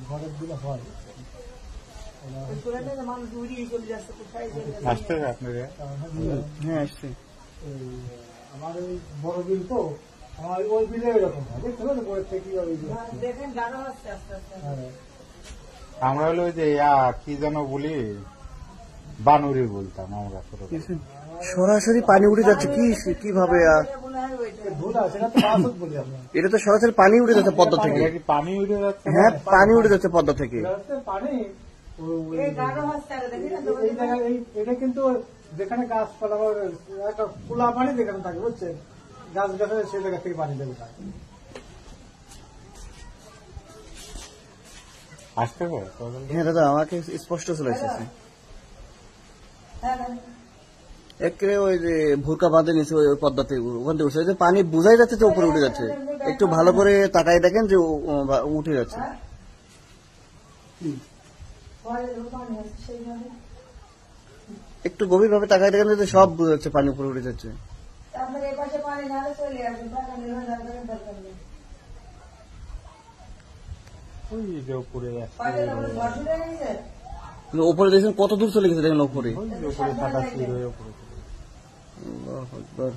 ঘরের দিলে হয় আসতে আপনারা? হ্যাঁ আসছে। আমার ওই বড় বিল তো আমার ওই বিলে এরকম হয় দেখতে পাবেন বইয়ের থেকে আমরা হলো ওই যে কি যেন বলি বানুরি বলতাম আমরা। সরাসরি পানি উঠে যাচ্ছে কিভাবে? এটা তো সরাসরি পানি উঠে যাচ্ছে পদ্মা থেকে। পানি উঠে যাচ্ছে? হ্যাঁ পানি উঠে যাচ্ছে পদ্মা থেকে। পানি এটা কিন্তু যেখানে গাছপালা একটা খোলা পানি যেখানে থাকে বুঝছেন, গাছ গাছের সেই জায়গা থেকে পানি দেবে আসতে হবে। হ্যাঁ দাদা আমাকে স্পষ্ট চলে এসেছে। একেবারে ওই যে ভুরকা বাঁধে নিচে ওই পদ্মাতে ওখান থেকে উঠছে, পানি বোঝাই যাচ্ছে যে উপরে উঠে যাচ্ছে। একটু ভালো করে তাকাই দেখেন যে উঠে যাচ্ছে। একটু গভীর ভাবে তাকাই দেখেন যে সব বোঝা যাচ্ছে পানি উপরে উঠে যাচ্ছে। উপরে দেখছেন কত দূর চলে গেছে দেখেন উপরে। উপরে